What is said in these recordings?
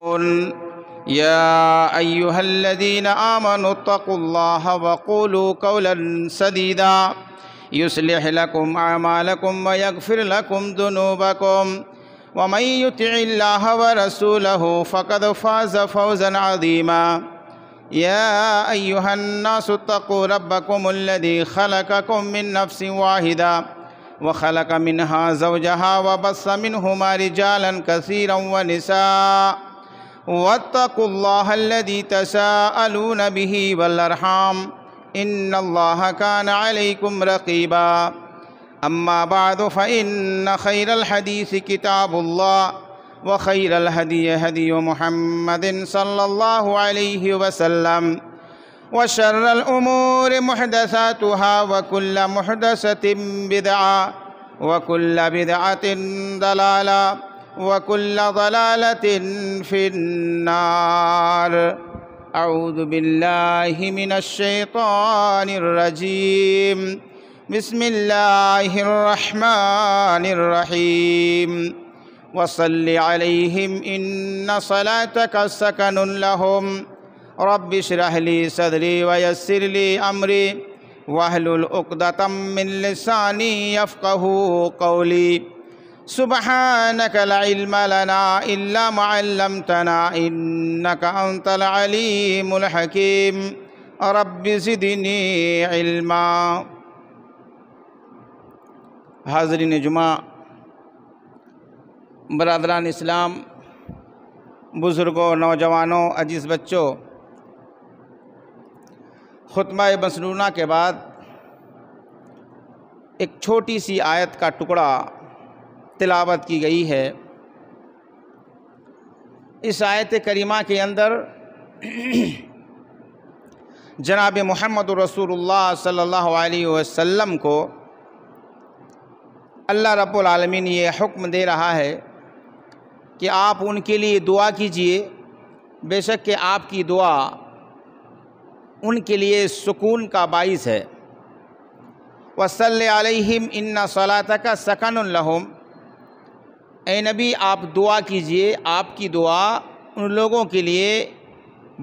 قل يا أيها الذين آمنوا اتقوا الله وقولوا قولا سديدا يصلح لكم أعمالكم ويغفر لكم ذنوبكم ومن يطع الله ورسوله فقد فاز فوزا عظيما يا أيها الناس اتقوا ربكم الذي خلقكم من نفس واحدة وخلق منها زوجها وبث منهما رجالا كثيرا ونساء واتقوا الله الذي تساءلون به والأرحام إن الله كان عليكم رقيبا أما بعد فإن خير الحديث كتاب الله وخير الهدي هدي محمد صلى الله عليه وسلم وشر الأمور محدثاتها وكل محدثة بدعة وكل بدعة ضلالة وكل ضلالة في النار أعوذ بالله من الشيطان الرجيم بسم الله الرحمن الرحيم وصل عليهم إن صلاتك سكن لهم رب اشرح لي صدري ويسر لي أمري واحلل عقدة من لساني يفقهوا قولي سبحانك لا علم لنا إلا ما علمتنا إنك أنت العليم الحكيم رب زدني علما۔ حاضرین جمعہ، برادران اسلام، بزرگوں، نوجوانوں، عزیز بچوں، خطبہ مسنونہ کے بعد ایک چھوٹی سی آیت کا ٹکڑا تلاوت کی گئی ہے۔ اس آیت کریمہ کے اندر جناب محمد رسول اللہ صلی اللہ علیہ وسلم کو اللہ رب العالمین یہ حکم دے رہا ہے کہ آپ ان کے لیے دعا کیجئے، بے شک کہ آپ کی دعا ان کے لیے سکون کا باعث ہے۔ وَصَلِّ عَلَيْهِمْ إِنَّ صَلَاتَكَ سَكَنٌ لَهُمْ، اے نبی آپ دعا کیجئے، آپ کی دعا ان لوگوں کے لیے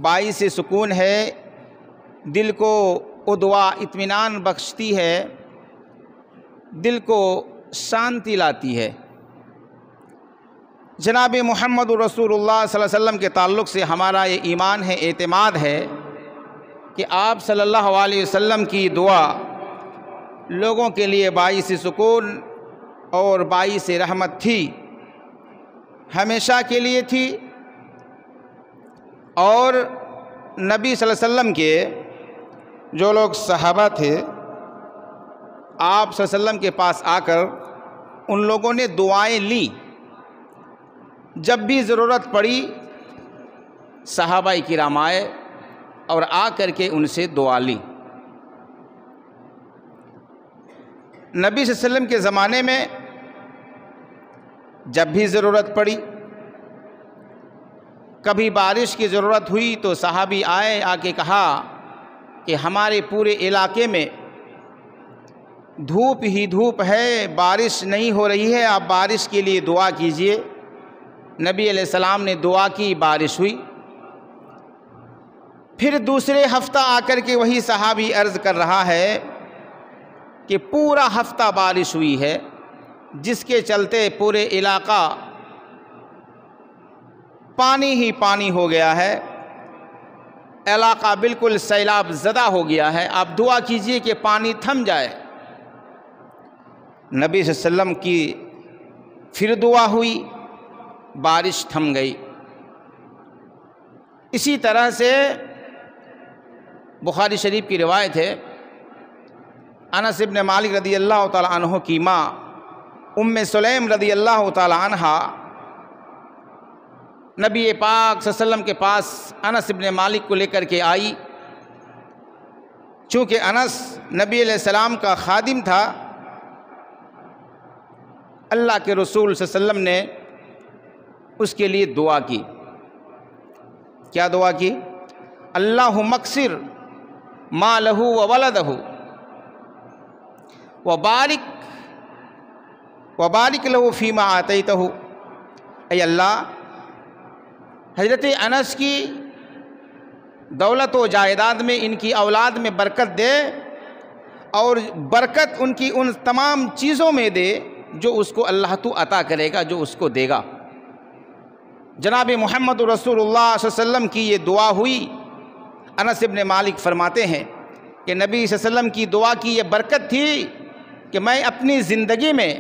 باعث سکون ہے، دل کو وہ دعا اطمینان بخشتی ہے، دل کو شانتی لاتی ہے۔ جناب محمد رسول اللہ صلی اللہ علیہ وسلم کے تعلق سے ہمارا یہ ایمان ہے، اعتماد ہے کہ آپ صلی اللہ علیہ وسلم کی دعا لوگوں کے لیے باعث سکون اور باعث رحمت تھی، ہمیشہ کے لیے تھی۔ اور نبی صلی اللہ علیہ وسلم کے جو لوگ صحابہ تھے، آپ صلی اللہ علیہ وسلم کے پاس آ کر ان لوگوں نے دعائیں لی، جب بھی ضرورت پڑی صحابہ کرام آئے اور آ کر کے ان سے دعا لی۔ نبی صلی اللہ علیہ وسلم کے زمانے میں جب بھی ضرورت پڑی، کبھی بارش کی ضرورت ہوئی تو صحابی آئے، آ کے کہا کہ ہمارے پورے علاقے میں دھوپ ہی دھوپ ہے، بارش نہیں ہو رہی ہے، آپ بارش کے لیے دعا کیجئے۔ نبی علیہ السلام نے دعا کی، بارش ہوئی۔ پھر دوسرے ہفتہ آ کر کے وہی صحابی عرض کر رہا ہے کہ پورا ہفتہ بارش ہوئی ہے، جس کے چلتے پورے علاقہ پانی ہی پانی ہو گیا ہے، علاقہ بالکل سیلاب زدہ ہو گیا ہے، آپ دعا کیجئے کہ پانی تھم جائے۔ نبی صلی اللہ علیہ وسلم کی پھر دعا ہوئی، بارش تھم گئی۔ اسی طرح سے بخاری شریف کی روایت ہے، انس ابن مالک رضی اللہ تعالی عنہ کی ماں ام سلیم رضی اللہ تعالی عنہ نبی پاک صلی اللہ علیہ وسلم کے پاس انس ابن مالک کو لے کر کے آئی۔ چونکہ انس نبی علیہ السلام کا خادم تھا، اللہ کے رسول صلی اللہ علیہ وسلم نے اس کے لیے دعا کی۔ کیا دعا کی؟ اللہم اکثر مالہ و ولدہ وبارک لہ فیما آتیتہ، اے اللہ حضرت انس کی دولت و جائیداد میں، ان کی اولاد میں برکت دے، اور برکت ان کی ان تمام چیزوں میں دے جو اس کو اللہ تو عطا کرے گا، جو اس کو دے گا۔ جناب محمد رسول اللہ صلی اللہ علیہ وسلم کی یہ دعا ہوئی۔ انس ابن مالک فرماتے ہیں کہ نبی صلی اللہ علیہ وسلم کی دعا کی یہ برکت تھی کہ میں اپنی زندگی میں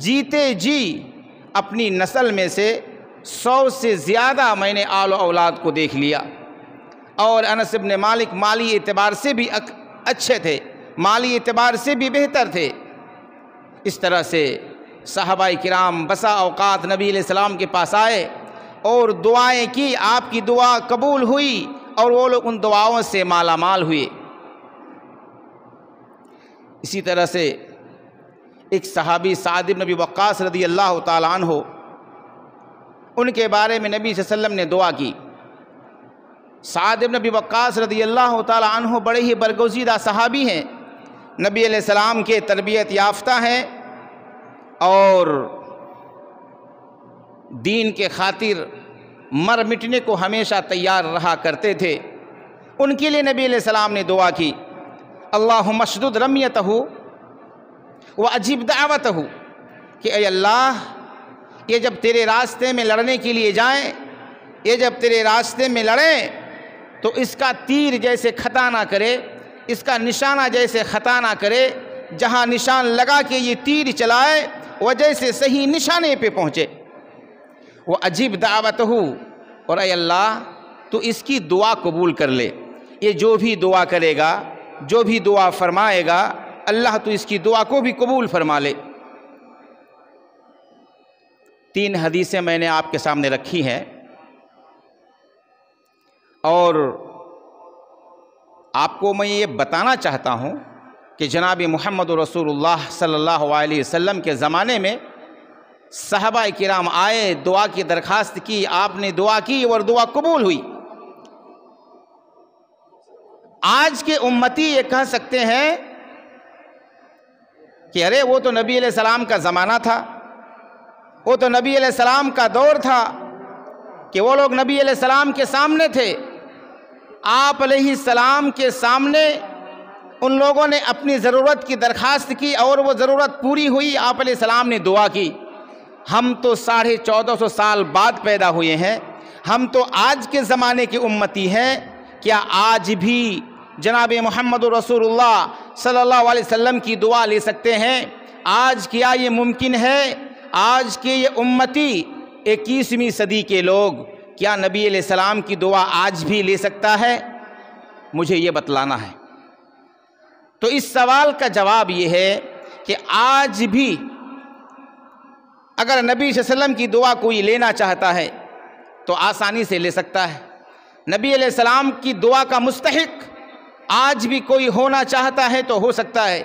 جیتے جی اپنی نسل میں سے 100 سے زیادہ میں نے آل و اولاد کو دیکھ لیا۔ اور انس ابن مالک مالی اعتبار سے بھی اچھے تھے، مالی اعتبار سے بھی بہتر تھے۔ اس طرح سے صحابہ کرام بسا اوقات نبی علیہ السلام کے پاس آئے اور دعائیں کی، آپ کی دعا قبول ہوئی اور وہ لوگ ان دعاؤں سے مالا مال ہوئے۔ اسی طرح سے ایک صحابی سعد بن ابی وقاص رضی اللہ تعالیٰ عنہ، ان کے بارے میں نبی صلی اللہ علیہ وسلم نے دعا کی۔ سعد بن ابی وقاص رضی اللہ تعالیٰ عنہ بڑے ہی برگزیدہ صحابی ہیں، نبی علیہ السلام کے تربیت یافتہ ہیں اور دین کے خاطر مر مٹنے کو ہمیشہ تیار رہا کرتے تھے۔ ان کے لیے نبی علیہ السلام نے دعا کی، اللہم اشدد رمیتہ واجب دعوتہ، کہ اے اللہ یہ جب تیرے راستے میں لڑنے کے لیے جائیں، یہ جب تیرے راستے میں لڑیں تو اس کا تیر جیسے خطا نہ کرے، اس کا نشانہ جیسے خطا نہ کرے، جہاں نشان لگا کے یہ تیر چلائے وہ جیسے صحیح نشانے پہ پہنچے۔ وہ عجیب دعوت ہو، اور اے اللہ تو اس کی دعا قبول کر لے، یہ جو بھی دعا کرے گا، جو بھی دعا فرمائے گا، اللہ تو اس کی دعا کو بھی قبول فرما لے۔ 3 حدیثیں میں نے آپ کے سامنے رکھی ہیں، اور آپ کو میں یہ بتانا چاہتا ہوں کہ جناب محمد رسول اللہ صلی اللہ علیہ وسلم کے زمانے میں صحابہ کرام آئے، دعا کی درخواست کی، آپ نے دعا کی اور دعا قبول ہوئی۔ آج کے امتی یہ کہہ سکتے ہیں کہ ارے وہ تو نبی علیہ السلام کا زمانہ تھا، وہ تو نبی علیہ السلام کا دور تھا کہ وہ لوگ نبی علیہ السلام کے سامنے تھے، آپ علیہ السلام کے سامنے ان لوگوں نے اپنی ضرورت کی درخواست کی اور وہ ضرورت پوری ہوئی، آپ علیہ السلام نے دعا کی۔ ہم تو 1450 سال بعد پیدا ہوئے ہیں، ہم تو آج کے زمانے کے امتی ہیں، کیا آج بھی جناب محمد رسول اللہ صلی اللہ علیہ وسلم کی دعا لے سکتے ہیں؟ آج کیا یہ ممکن ہے؟ آج کے یہ امتی 21ویں صدی کے لوگ کیا نبی علیہ السلام کی دعا آج بھی لے سکتا ہے؟ مجھے یہ بتلانا ہے۔ تو اس سوال کا جواب یہ ہے کہ آج بھی اگر نبی صلی اللہ علیہ وسلم کی دعا کوئی لینا چاہتا ہے تو آسانی سے لے سکتا ہے۔ نبی علیہ السلام کی دعا کا مستحق آج بھی کوئی ہونا چاہتا ہے تو ہو سکتا ہے۔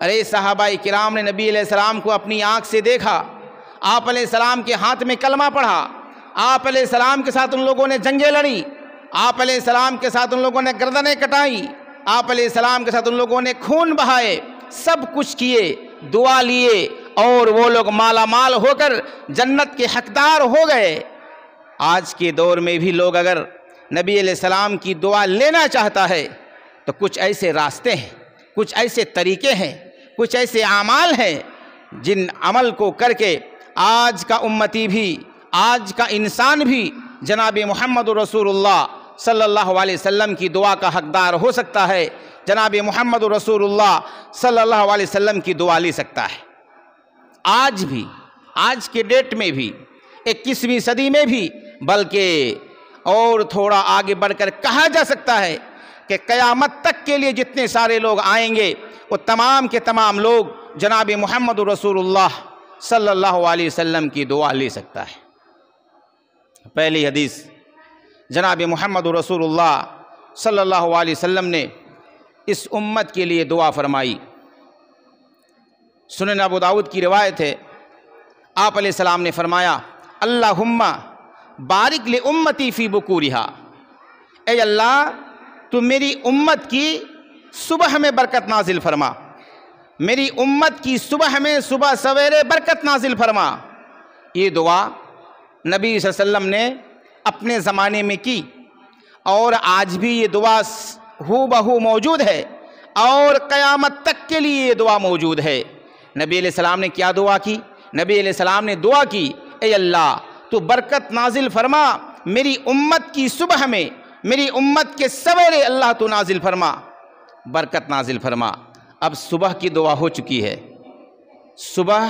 ارے صحابہ کرام نے نبی علیہ السلام کو اپنی آنکھ سے دیکھا، آپ علیہ السلام کے ہاتھ میں کلمہ پڑھا، آپ علیہ السلام کے ساتھ ان لوگوں نے جنگیں لڑیں، آپ علیہ السلام کے ساتھ ان لوگوں نے گردنیں کٹائیں، آپ علیہ السلام کے ساتھ ان لوگوں نے خون بہائے، سب کچھ کیے، دعا لیے، اور وہ لوگ مالا مال ہو کر جنت کے حقدار ہو گئے۔ آج کے دور میں بھی لوگ اگر نبی علیہ السلام کی دعا لینا چاہتا ہے تو کچھ ایسے راستے ہیں، کچھ ایسے طریقے ہیں، کچھ ایسے اعمال ہیں جن عمل کو کر کے آج کا امتی بھی، آج کا انسان بھی جناب محمد رسول اللہ صلی اللہ علیہ وسلم کی دعا کا حقدار ہو سکتا ہے، جناب محمد رسول اللہ صلی اللہ علیہ وسلم کی دعا لے سکتا ہے۔ آج بھی، آج کے ڈیٹ میں بھی، 21ویں صدی میں بھی، بلکہ اور تھوڑا آگے بڑھ کر کہا جا سکتا ہے کہ قیامت تک کے لیے جتنے سارے لوگ آئیں گے وہ تمام کے تمام لوگ جناب محمد رسول اللہ صلی اللہ علیہ وسلم کی دعا لے سکتا ہے۔ پہلی حدیث، جناب محمد رسول اللہ صلی اللہ علیہ وسلم نے اس امت کے لیے دعا فرمائی۔ سنن ابو داؤد کی روایت ہے، آپ علیہ السلام نے فرمایا، اللہم بارک لامتی فی بکورہا، اے اللہ تو میری امت کی صبح میں برکت نازل فرما، میری امت کی صبح میں، صبح سویرے برکت نازل فرما۔ یہ دعا نبی صلی اللہ علیہ وسلم نے اپنے زمانے میں کی اور آج بھی یہ دعا ہو بہو موجود ہے اور قیامت تک کے لیے یہ دعا موجود ہے۔ نبی علیہ السلام نے کیا دعا کی؟ نبی علیہ السلام نے دعا کی، اے اللہ تو برکت نازل فرما میری امت کی صبح میں، میری امت کے سویرے اللہ تو نازل فرما، برکت نازل فرما۔ اب صبح کی دعا ہو چکی ہے، صبح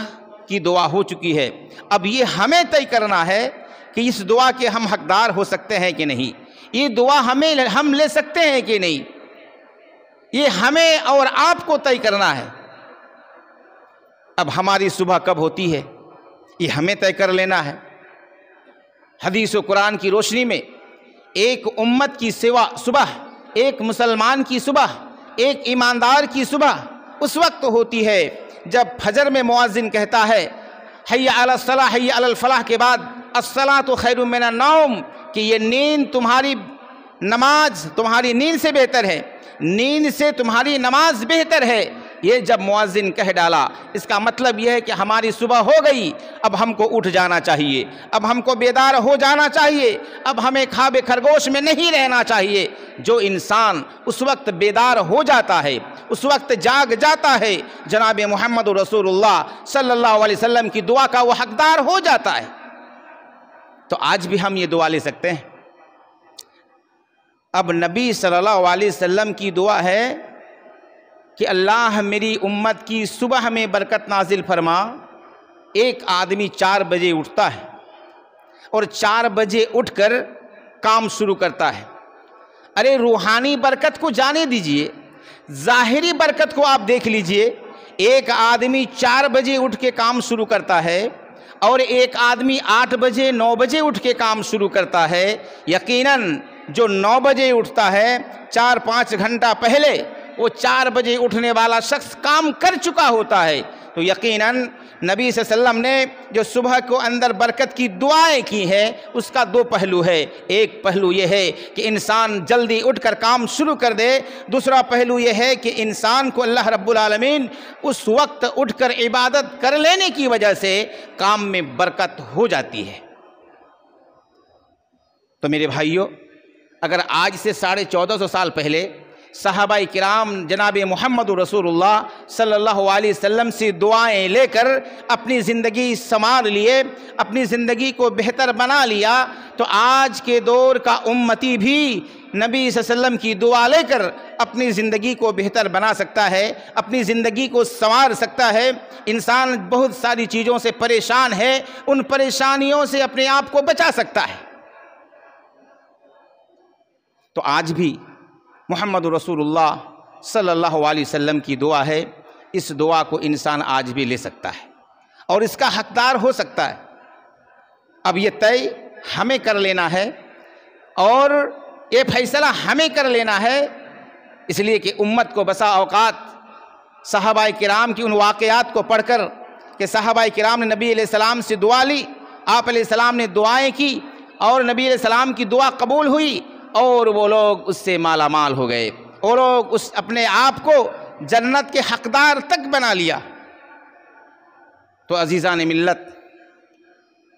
کی دعا ہو چکی ہے، اب یہ ہمیں طے کرنا ہے کہ اس دعا کے ہم حقدار ہو سکتے ہیں کہ نہیں، یہ دعا ہم لے سکتے ہیں کہ نہیں، یہ ہمیں اور آپ کو طے کرنا ہے۔ اب ہماری صبح کب ہوتی ہے یہ ہمیں طے کر لینا ہے۔ حدیث و قرآن کی روشنی میں ایک امت کی صبح، ایک مسلمان کی صبح، ایک ایماندار کی صبح اس وقت ہوتی ہے جب فجر میں مؤذن کہتا ہے حی علی الصلاۃ حی علی الفلاح کے بعد الصلاۃ خیر من النوم، کہ یہ نیند تمہاری نماز تمہاری نیند سے بہتر ہے، نیند سے تمہاری نماز بہتر ہے۔ یہ جب مؤذن کہہ ڈالا اس کا مطلب یہ ہے کہ ہماری صبح ہو گئی، اب ہم کو اٹھ جانا چاہیے، اب ہم کو بیدار ہو جانا چاہیے، اب ہمیں خواب خرگوش میں نہیں رہنا چاہیے۔ جو انسان اس وقت بیدار ہو جاتا ہے، اس وقت جاگ جاتا ہے، جناب محمد رسول اللہ صلی اللہ علیہ وسلم کی دعا کا وہ حقدار ہو جاتا ہے۔ تو آج بھی ہم یہ دعا لے سکتے ہیں۔ اب نبی صلی اللہ علیہ وسلم کی دعا ہے کہ اللہ میری امت کی صبح میں برکت نازل فرما۔ ایک آدمی 4 بجے اٹھتا ہے اور 4 بجے اٹھ کر کام شروع کرتا ہے۔ ارے روحانی برکت کو جانے دیجئے، ظاہری برکت کو آپ دیکھ لیجئے۔ ایک آدمی 4 بجے اٹھ کے کام شروع کرتا ہے اور ایک آدمی 8 بجے 9 بجے اٹھ کے کام شروع کرتا ہے۔ یقیناً جو 9 بجے اٹھتا ہے 4-5 گھنٹہ پہلے وہ 4 بجے اٹھنے والا شخص کام کر چکا ہوتا ہے۔ تو یقیناً نبی صلی اللہ علیہ وسلم نے جو صبح کو اندر برکت کی دعائیں کی ہیں اس کا 2 پہلو ہے۔ ایک پہلو یہ ہے کہ انسان جلدی اٹھ کر کام شروع کر دے، دوسرا پہلو یہ ہے کہ انسان کو اللہ رب العالمین اس وقت اٹھ کر عبادت کر لینے کی وجہ سے کام میں برکت ہو جاتی ہے۔ تو میرے بھائیوں، اگر آج سے 1450 سال پہلے صحابہ کرام جناب محمد رسول اللہ صلی اللہ علیہ وسلم سے دعائیں لے کر اپنی زندگی سنوار لیے، اپنی زندگی کو بہتر بنا لیا، تو آج کے دور کا امتی بھی نبی صلی اللہ علیہ وسلم کی دعا لے کر اپنی زندگی کو بہتر بنا سکتا ہے، اپنی زندگی کو سنوار سکتا ہے۔ انسان بہت ساری چیزوں سے پریشان ہے، ان پریشانیوں سے اپنے آپ کو بچا سکتا ہے۔ تو آج بھی محمد رسول اللہ صلی اللہ علیہ وسلم کی دعا ہے، اس دعا کو انسان آج بھی لے سکتا ہے اور اس کا حقدار ہو سکتا ہے۔ اب یہ طے ہمیں کر لینا ہے اور یہ فیصلہ ہمیں کر لینا ہے، اس لیے کہ امت کو بسا اوقات صحابہ کرام کی ان واقعات کو پڑھ کر کہ صحابہ کرام نے نبی علیہ السلام سے دعا لی، آپ علیہ السلام نے دعائیں کی اور نبی علیہ السلام کی دعا قبول ہوئی اور وہ لوگ اس سے مالا مال ہو گئے، وہ لوگ اپنے آپ کو جنت کے حقدار تک بنا لیا۔ تو عزیزان ملت،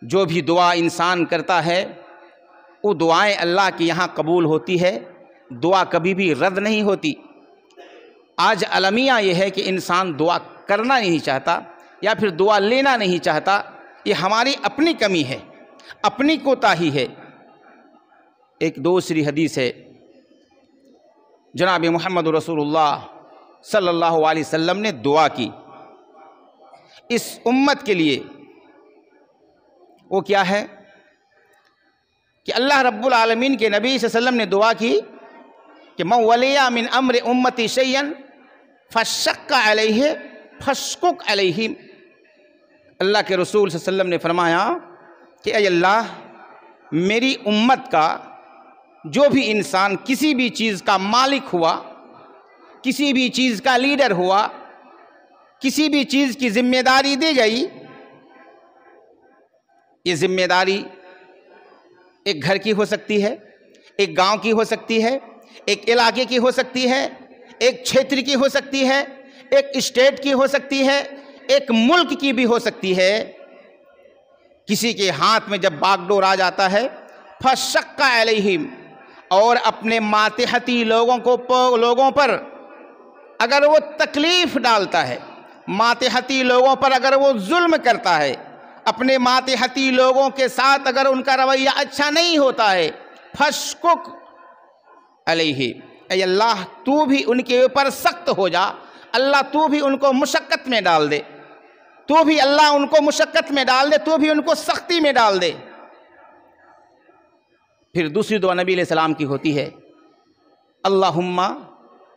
جو بھی دعا انسان کرتا ہے وہ دعائیں اللہ کے یہاں قبول ہوتی ہے، دعا کبھی بھی رد نہیں ہوتی۔ آج المیہ یہ ہے کہ انسان دعا کرنا نہیں چاہتا یا پھر دعا لینا نہیں چاہتا، یہ ہماری اپنی کمی ہے، اپنی کوتاہی ہے۔ ایک دوسری حدیث ہے، جناب محمد رسول اللہ صلی اللہ علیہ وسلم نے دعا کی اس امت کے لیے، وہ کیا ہے کہ اللہ رب العالمین کے نبی صلی اللہ علیہ وسلم نے دعا کی کہ من ولی من امر امتی شیئا فشق علیہ فشقق علیہ۔ اللہ کے رسول صلی اللہ علیہ وسلم نے فرمایا کہ اے اللہ، میری امت کا جو بھی انسان کسی بھی چیز کا مالک ہوا، کسی بھی چیز کا لیڈر ہوا، کسی بھی چیز کی ذمہ داری دی گئی، یہ ذمہ داری ایک گھر کی ہو سکتی ہے، ایک گاؤں کی ہو سکتی ہے، ایک علاقے کی ہو سکتی ہے، ایک چھیتر کی ہو سکتی ہے، ایک اسٹیٹ کی ہو سکتی ہے، ایک ملک کی بھی ہو سکتی ہے۔ کسی کے ہاتھ میں جب باغ ڈور آ جاتا ہے فشق علیہم، اور اپنے ماتحتی لوگوں پر اگر وہ تکلیف ڈالتا ہے، ماتحتی لوگوں پر اگر وہ ظلم کرتا ہے، اپنے ماتحتی لوگوں کے ساتھ اگر ان کا رویہ اچھا نہیں ہوتا ہے، فشقق علیہ، اے اللہ تو بھی ان کے اوپر سخت ہو جا، اللہ تو بھی ان کو مشقت میں ڈال دے، تو بھی اللہ ان کو مشقت میں ڈال دے، تو بھی ان کو سختی میں ڈال دے۔ پھر دوسری دعا نبی علیہ السلام کی ہوتی ہے، اللہم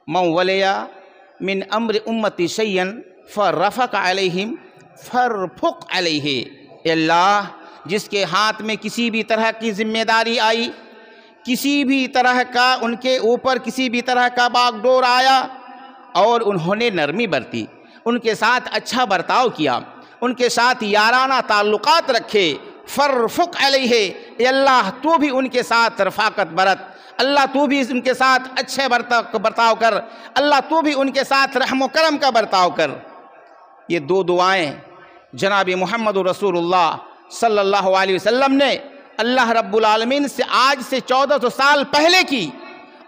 من ولیا من امر امتی شیئا فرفق علیہم فرفق علیہ، اے اللہ جس کے ہاتھ میں کسی بھی طرح کی ذمہ داری آئی، کسی بھی طرح کا ان کے اوپر کسی بھی طرح کا باغ ڈور آیا اور انہوں نے نرمی برتی، ان کے ساتھ اچھا برتاؤ کیا، ان کے ساتھ یارانہ تعلقات رکھے، فرفق علیہ، اے اللہ تو بھی ان کے ساتھ رفاقت برت، اللہ تو بھی ان کے ساتھ اچھے برتاؤ کر، اللہ تو بھی ان کے ساتھ رحم و کرم کا برتاؤ کر۔ یہ دو دعائیں جناب محمد رسول اللہ صلی اللہ علیہ وسلم نے اللہ رب العالمین سے آج سے 1400 سال پہلے کی،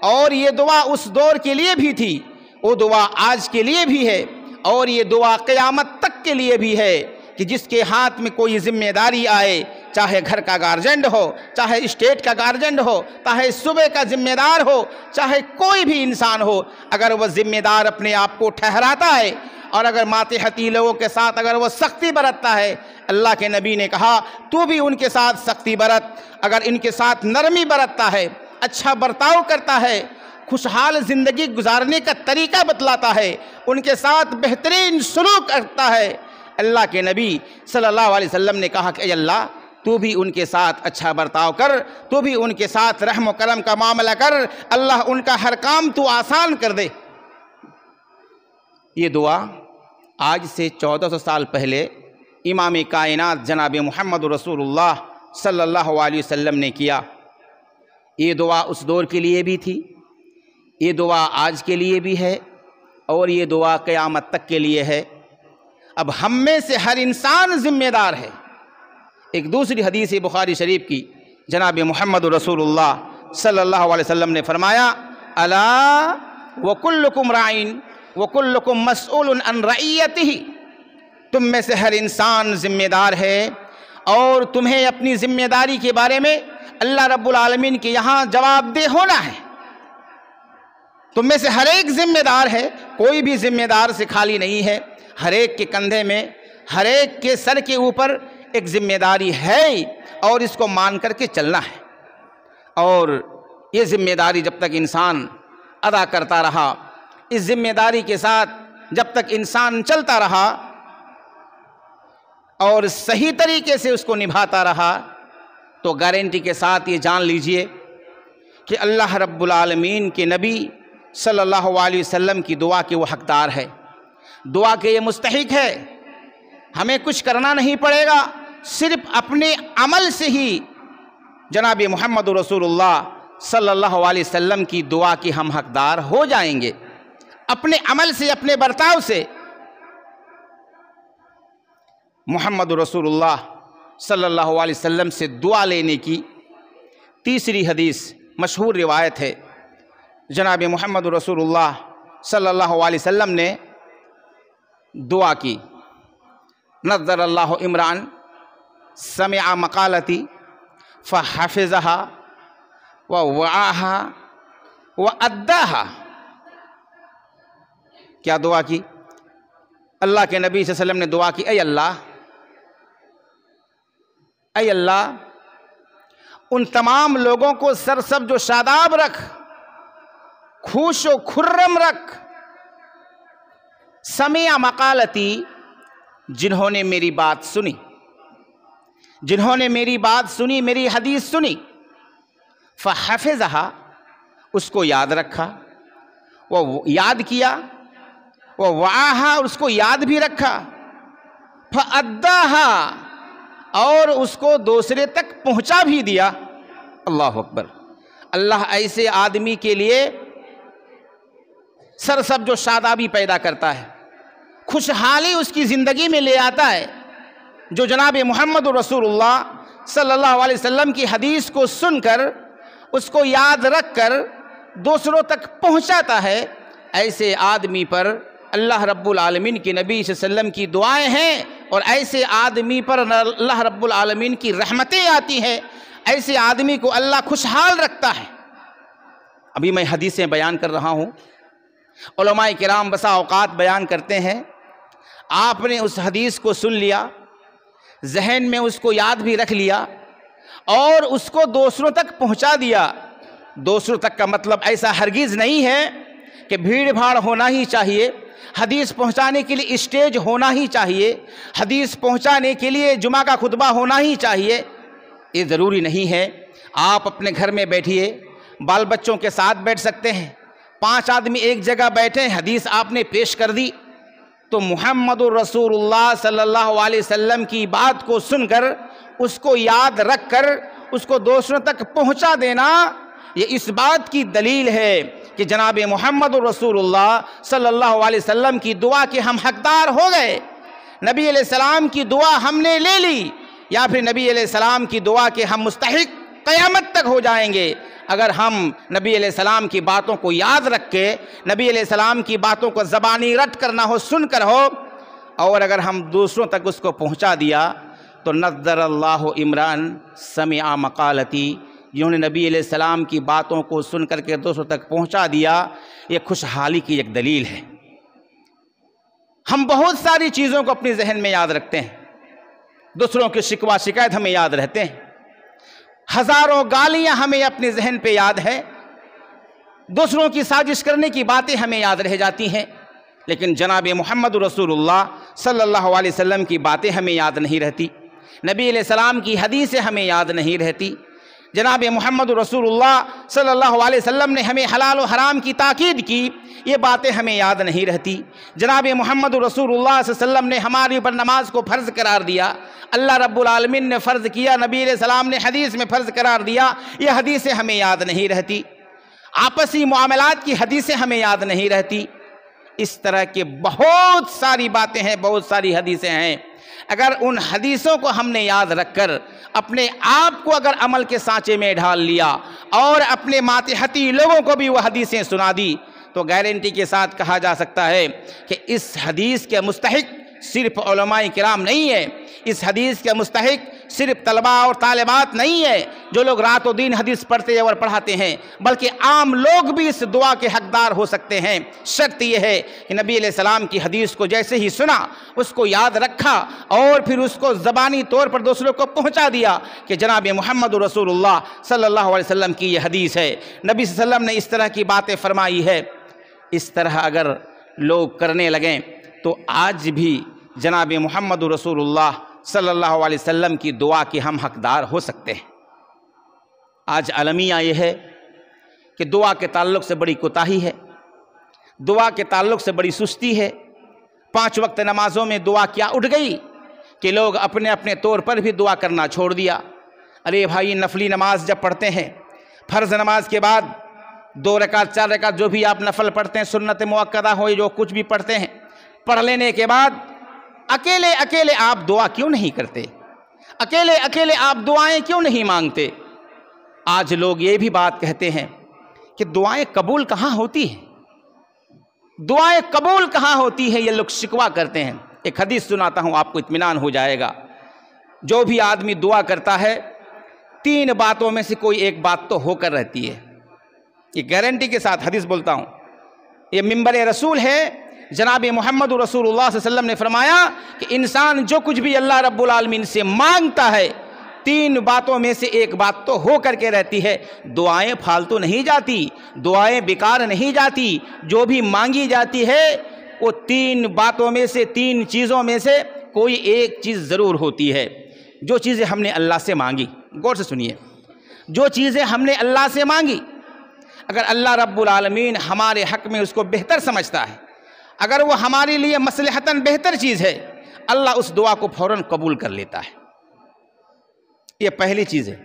اور یہ دعا اس دور کے لیے بھی تھی، وہ دعا آج کے لیے بھی ہے، اور یہ دعا قیامت تک کے لیے بھی ہے کہ جس کے ہاتھ میں کوئی ذمہ داری آئے، چاہے گھر کا گارجنڈ ہو، چاہے اسٹیٹ کا گارجنڈ ہو، چاہے صوبے کا ذمہ دار ہو، چاہے کوئی بھی انسان ہو، اگر وہ ذمہ دار اپنے آپ کو ٹھہراتا ہے اور اگر ماتحتی لوگوں کے ساتھ اگر وہ سختی برتتا ہے، اللہ کے نبی نے کہا تو بھی ان کے ساتھ سختی برت، اگر ان کے ساتھ نرمی برتتا ہے، اچھا برتاؤ کرتا ہے، خوشحال زندگی گزارنے کا طریقہ بتلاتا ہے، ان کے ساتھ بہترین سلوک کرتا ہے، اللہ کے نبی صلی اللہ علیہ وسلم نے کہا کہ اے اللہ تو بھی ان کے ساتھ اچھا برتاؤ کر، تو بھی ان کے ساتھ رحم و کرم کا معاملہ کر، اللہ ان کا ہر کام تو آسان کر دے۔ یہ دعا آج سے 1400 سال پہلے امام کائنات جناب محمد رسول اللہ صلی اللہ علیہ وسلم نے کیا۔ یہ دعا اس دور کے لیے بھی تھی، یہ دعا آج کے لیے بھی ہے، اور یہ دعا قیامت تک کے لیے ہے۔ اب ہم میں سے ہر انسان ذمہ دار ہے۔ ایک دوسری حدیث بخاری شریف کی جناب محمد رسول اللہ صلی اللہ علیہ وسلم نے فرمایا، الا وکلکم راعین وکلکم مسئول عن رعیتہ، تم میں سے ہر انسان ذمہ دار ہے، اور تمہیں اپنی ذمہ داری کے بارے میں اللہ رب العالمین کے یہاں جواب دہ ہونا ہے۔ تم میں سے ہر ایک ذمہ دار ہے، کوئی بھی ذمہ دار سے خالی نہیں ہے، ہر ایک کے کندھے میں، ہر ایک کے سر کے اوپر ایک ذمہ داری ہے، اور اس کو مان کر کے چلنا ہے۔ اور یہ ذمہ داری جب تک انسان ادا کرتا رہا، اس ذمہ داری کے ساتھ جب تک انسان چلتا رہا اور صحیح طریقے سے اس کو نبھاتا رہا، تو گارنٹی کے ساتھ یہ جان لیجئے کہ اللہ رب العالمین کے نبی صلی اللہ علیہ وسلم کی دعا کے وہ حقدار ہے، دعا کے یہ مستحق ہے۔ ہمیں کچھ کرنا نہیں پڑے گا، صرف اپنے عمل سے ہی جناب محمد رسول اللہ صلی اللہ علیہ وسلم کی دعا کے ہم حقدار ہو جائیں گے، اپنے عمل سے، اپنے برتاؤ سے۔ محمد رسول اللہ صلی اللہ علیہ وسلم سے دعا لینے کی تیسری حدیث مشہور روایت ہے۔ جناب محمد رسول اللہ صلی اللہ علیہ وسلم نے دعا کی، نظر اللہ عمران سمع مقالتی فحفظها ووعاها واداها۔ کیا دعا کی؟ اللہ کے نبی صلی اللہ علیہ وسلم نے دعا کی، اے اللہ، اے اللہ ان تمام لوگوں کو سرسبز و شاداب رکھ، خوش و خرم رکھ، سمع مقالتی، جنہوں نے میری بات سنی، جنہوں نے میری بات سنی، میری حدیث سنی، فحفظہا، اس کو یاد رکھا، وہ یاد کیا، وہ وعاہا، اس کو یاد بھی رکھا، فاداہا، اور اس کو دوسرے تک پہنچا بھی دیا۔ اللہ اکبر۔ اللہ ایسے آدمی کے لیے سرسبز و شادابی پیدا کرتا ہے، خوشحالی اس کی زندگی میں لے آتا ہے، جو جناب محمد رسول اللہ صلی اللہ علیہ وسلم کی حدیث کو سن کر اس کو یاد رکھ کر دوسروں تک پہنچاتا ہے، ایسے آدمی پر اللہ رب العالمین کے نبی صلی اللہ علیہ وسلم کی دعائیں ہیں، اور ایسے آدمی پر اللہ رب العالمین کی رحمتیں آتی ہیں، ایسے آدمی کو اللہ خوشحال رکھتا ہے۔ ابھی میں حدیثیں بیان کر رہا ہوں، علماء کرام بسا اوقات بیان کرتے ہیں، آپ نے اس حدیث کو سن لیا، ذہن میں اس کو یاد بھی رکھ لیا اور اس کو دوسروں تک پہنچا دیا۔ دوسروں تک کا مطلب ایسا ہرگز نہیں ہے کہ بھیڑ بھاڑ ہونا ہی چاہیے، حدیث پہنچانے کے لیے اسٹیج ہونا ہی چاہیے، حدیث پہنچانے کے لیے جمعہ کا خطبہ ہونا ہی چاہیے، یہ ضروری نہیں ہے۔ آپ اپنے گھر میں بیٹھیے، بال بچوں کے ساتھ بیٹھ سکتے ہیں، 5 آدمی ایک جگہ بیٹھے، حدیث آپ نے پیش کر دی تو محمد الرسول اللہ صلی اللہ علیہ وسلم کی بات کو سن کر اس کو یاد رکھ کر اس کو دوسروں تک پہنچا دینا، یہ اس بات کی دلیل ہے کہ جناب محمد الرسول اللہ صلی اللہ علیہ وسلم کی دعا کے ہم حقدار ہو گئے، نبی علیہ السلام کی دعا ہم نے لے لی، یا پھر نبی علیہ السلام کی دعا کے ہم مستحق قیامت تک ہو جائیں گے اگر ہم نبی علیہ السلام کی باتوں کو یاد رکھ کے، نبی علیہ السلام کی باتوں کو زبانی رٹ کر نہ ہو، سن کر ہو، اور اگر ہم دوسروں تک اس کو پہنچا دیا تو نظر اللہ عمران سمع مقالتی، جنہوں نے نبی علیہ السلام کی باتوں کو سن کر کے دوسروں تک پہنچا دیا، یہ خوشحالی کی ایک دلیل ہے۔ ہم بہت ساری چیزوں کو اپنے ذہن میں یاد رکھتے ہیں، دوسروں کی شکوہ شکایت ہمیں یاد رہتے ہیں، ہزاروں گالیاں ہمیں اپنے ذہن پہ یاد ہے، دوسروں کی سازش کرنے کی باتیں ہمیں یاد رہ جاتی ہیں، لیکن جناب محمد رسول اللہ صلی اللہ علیہ وسلم کی باتیں ہمیں یاد نہیں رہتی، نبی علیہ السلام کی حدیثیں ہمیں یاد نہیں رہتی، جناب محمد رسول اللہ صلی اللہ علیہ وسلم نے ہمیں حلال و حرام کی تاکید کی، یہ باتیں ہمیں یاد نہیں رہتی، جناب محمد رسول اللہ صلی اللہ علیہ وسلم نے ہمارے اوپر نماز کو فرض قرار دیا، اللہ رب العالمین نے فرض کیا، نبی علیہ السلام نے حدیث میں فرض قرار دیا، یہ حدیثیں ہمیں یاد نہیں رہتی، آپسی معاملات کی حدیثیں ہمیں یاد نہیں رہتی، اس طرح کے بہت ساری باتیں ہیں، بہت ساری حدیثیں ہیں۔ اگر ان حدیثوں کو ہم نے یاد رکھ کر اپنے آپ کو اگر عمل کے سانچے میں ڈھال لیا اور اپنے ماتحتی لوگوں کو بھی وہ حدیثیں سنا دی تو گارنٹی کے ساتھ کہا جا سکتا ہے کہ اس حدیث کے مستحق صرف علماء کرام نہیں ہے، اس حدیث کے مستحق صرف طلباء اور طالبات نہیں ہے جو لوگ رات و دن حدیث پڑھتے اور پڑھاتے ہیں، بلکہ عام لوگ بھی اس دعا کے حقدار ہو سکتے ہیں۔ شرط یہ ہے کہ نبی علیہ السلام کی حدیث کو جیسے ہی سنا، اس کو یاد رکھا اور پھر اس کو زبانی طور پر دوسروں کو پہنچا دیا کہ جناب محمد رسول اللہ صلی اللہ علیہ وسلم کی یہ حدیث ہے، نبی صلی اللہ علیہ وسلم نے اس طرح کی باتیں فرمائی ہے۔ اس طرح اگر لوگ کرنے لگیں تو آج بھی جناب محمد رسول اللہ صلی اللہ علیہ وسلم کی دعا کے ہم حقدار ہو سکتے ہیں۔ آج المیہ یہ ہے کہ دعا کے تعلق سے بڑی کوتاہی ہے، دعا کے تعلق سے بڑی سستی ہے، 5 وقت نمازوں میں دعا کیا اٹھ گئی کہ لوگ اپنے اپنے طور پر بھی دعا کرنا چھوڑ دیا۔ ارے بھائی، نفلی نماز جب پڑھتے ہیں، فرض نماز کے بعد 2 رکعت 4 رکعت جو بھی آپ نفل پڑھتے ہیں، سنت مؤکدہ ہو جو کچھ بھی پڑھتے ہیں، پڑھ لینے کے بعد اکیلے اکیلے آپ دعا کیوں نہیں کرتے؟ اکیلے اکیلے آپ دعائیں کیوں نہیں مانگتے؟ آج لوگ یہ بھی بات کہتے ہیں کہ دعائیں قبول کہاں ہوتی ہیں، دعائیں قبول کہاں ہوتی ہیں، یہ لوگ شکوہ کرتے ہیں۔ ایک حدیث سناتا ہوں، آپ کو اطمینان ہو جائے گا۔ جو بھی آدمی دعا کرتا ہے 3 باتوں میں سے کوئی ایک بات تو ہو کر رہتی ہے، یہ گارنٹی کے ساتھ حدیث بولتا ہوں، یہ منبر رسول ہے۔ جناب محمد رسول اللہ صلی اللہ علیہ وسلم نے فرمایا کہ انسان جو کچھ بھی اللہ رب العالمین سے مانگتا ہے 3 باتوں میں سے ایک بات تو ہو کر کے رہتی ہے۔ دعائیں پھالتو نہیں جاتی، دعائیں بیکار نہیں جاتی، جو بھی مانگی جاتی ہے وہ 3 باتوں میں سے، 3 چیزوں میں سے کوئی ایک چیز ضرور ہوتی ہے۔ جو چیزیں ہم نے اللہ سے مانگی، غور سے سنیے، جو چیزیں ہم نے اللہ سے مانگی، اگر اللہ رب العالمین ہمارے حق میں اس کو بہتر سمجھتا ہے، اگر وہ ہمارے لیے مصلحتاً بہتر چیز ہے، اللہ اس دعا کو فوراً قبول کر لیتا ہے۔ یہ پہلی چیز ہے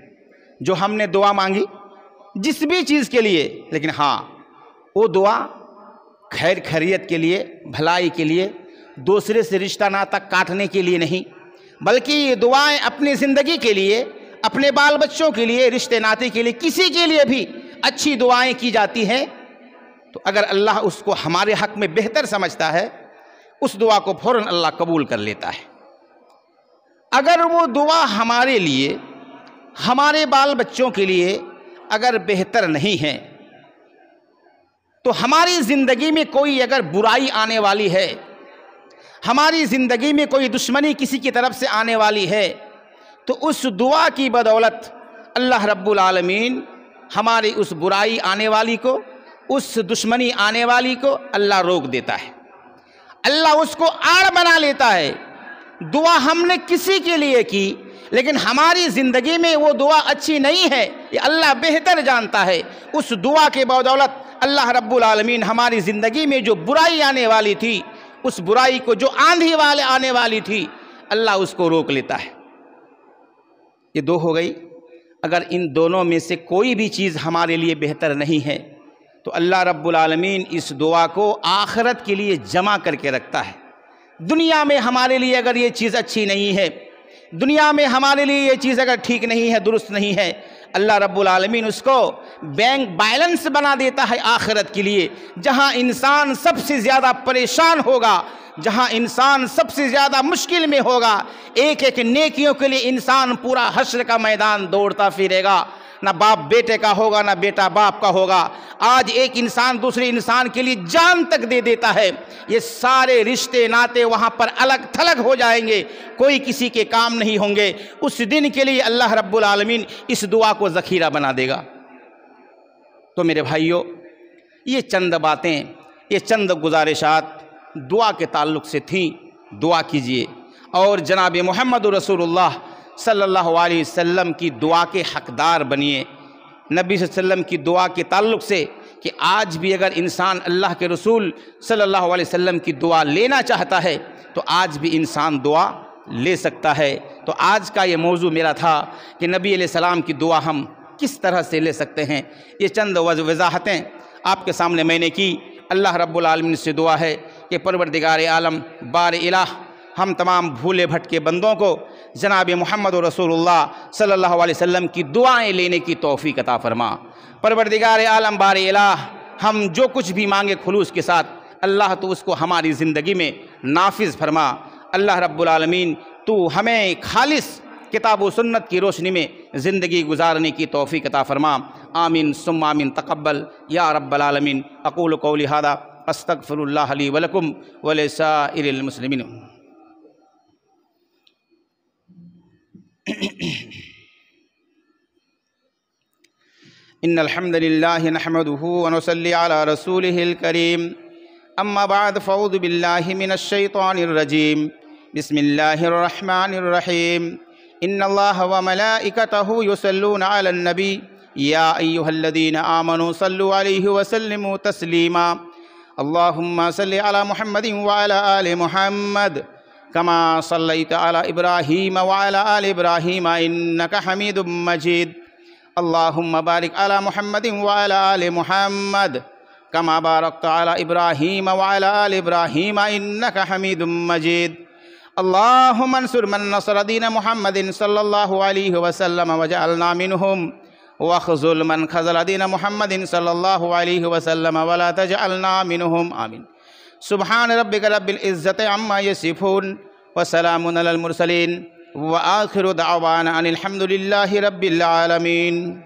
جو ہم نے دعا مانگی جس بھی چیز کے لیے، لیکن ہاں وہ دعا خیر خیریت کے لیے، بھلائی کے لیے، دوسرے سے رشتہ ناتا کاٹنے کے لیے نہیں، بلکہ یہ دعائیں اپنی زندگی کے لیے، اپنے بال بچوں کے لیے، رشتے ناتے کے لیے، کسی کے لیے بھی اچھی دعائیں کی جاتی ہیں تو اگر اللہ اس کو ہمارے حق میں بہتر سمجھتا ہے، اس دعا کو فوراً اللہ قبول کر لیتا ہے۔ اگر وہ دعا ہمارے لیے، ہمارے بال بچوں کے لیے اگر بہتر نہیں ہے تو ہماری زندگی میں کوئی اگر برائی آنے والی ہے، ہماری زندگی میں کوئی دشمنی کسی کی طرف سے آنے والی ہے تو اس دعا کی بدولت اللہ رب العالمین ہماری اس برائی آنے والی کو، اس دشمنی آنے والی کو اللہ روک دیتا ہے، اللہ اس کو آڑ بنا لیتا ہے۔ دعا ہم نے کسی کے لیے کی لیکن ہماری زندگی میں وہ دعا اچھی نہیں ہے، یہ اللہ بہتر جانتا ہے، اس دعا کے بدولت اللہ رب العالمین ہماری زندگی میں جو برائی آنے والی تھی، اس برائی کو جو آندھی والے آنے والی تھی، اللہ اس کو روک لیتا ہے۔ یہ دو ہو گئی۔ اگر ان دونوں میں سے کوئی بھی چیز ہمارے لیے بہتر نہیں ہے تو اللہ رب العالمین اس دعا کو آخرت کے لیے جمع کر کے رکھتا ہے۔ دنیا میں ہمارے لیے اگر یہ چیز اچھی نہیں ہے، دنیا میں ہمارے لیے یہ چیز اگر ٹھیک نہیں ہے، درست نہیں ہے، اللہ رب العالمین اس کو بینک بیلنس بنا دیتا ہے آخرت کے لیے، جہاں انسان سب سے زیادہ پریشان ہوگا، جہاں انسان سب سے زیادہ مشکل میں ہوگا، ایک ایک نیکیوں کے لیے انسان پورا حشر کا میدان دوڑتا پھرے گا، نہ باپ بیٹے کا ہوگا نہ بیٹا باپ کا ہوگا۔ آج ایک انسان دوسرے انسان کے لیے جان تک دے دیتا ہے، یہ سارے رشتے ناتے وہاں پر الگ تھلگ ہو جائیں گے، کوئی کسی کے کام نہیں ہوں گے۔ اس دن کے لیے اللہ رب العالمین اس دعا کو ذخیرہ بنا دے گا۔ تو میرے بھائیوں، یہ چند باتیں، یہ چند گزارشات دعا کے تعلق سے تھیں۔ دعا کیجئے اور جناب محمد رسول اللہ صلی اللہ علیہ وسلم کی دعا کے حقدار بنیے۔ نبی صلی اللہ علیہ وسلم کی دعا کے تعلق سے کہ آج بھی اگر انسان اللہ کے رسول صلی اللہ علیہ وسلم کی دعا لینا چاہتا ہے تو آج بھی انسان دعا لے سکتا ہے۔ تو آج کا یہ موضوع میرا تھا کہ نبی علیہ السلام کی دعا ہم کس طرح سے لے سکتے ہیں۔ یہ چند وضاحتیں آپ کے سامنے میں نے کی۔ اللہ رب العالمین سے دعا ہے کہ پروردگار عالم بار الہ ہم تمام بھولے بھٹکے بندوں کو جناب محمد رسول اللہ صلی اللہ علیہ وسلم کی دعائیں لینے کی توفیق عطا فرما۔ پروردگار عالم بار الہ ہم جو کچھ بھی مانگے خلوص کے ساتھ، اللہ تو اس کو ہماری زندگی میں نافذ فرما۔ اللہ رب العالمین تو ہمیں خالص کتاب و سنت کی روشنی میں زندگی گزارنے کی توفیق عطا فرما۔ آمین ثم آمین، تقبل یا رب العالمین۔ اقول قولی ھذا استغفر اللہ لی ولکم ولسائر المسلمین۔ ان الحمد للہ نحمده ونصلی علی رسولہ الکریم، اما بعد فاعوذ باللہ من الشیطان الرجیم، بسم اللہ الرحمن الرحیم۔ ان اللہ وملائکتہ یصلون علی النبی یا ایہا الذین آمنوا صلوا علیہ وسلموا تسلیما۔ اللہم صل علی محمد وعلی آل محمد کما صلیت علی ابراہیم وعلی آل ابراہیم انک حمید مجید۔ اللہم بارک علی محمد وعلی آل محمد کما بارکت علی ابراہیم وعلی آل ابراہیم انک حمید مجید۔ اللہم انصر من نصر دین محمد صلی اللہ علیہ وسلم وجعلنا منہم، واخذل من خذل دین محمد صلی اللہ علیہ وسلم ولا تجعلنا منہم، آمین۔ سبحان ربک رب العزت عما یصفون وسلام علی المرسلین وآخر دعوانا ان الحمد للہ رب العالمین۔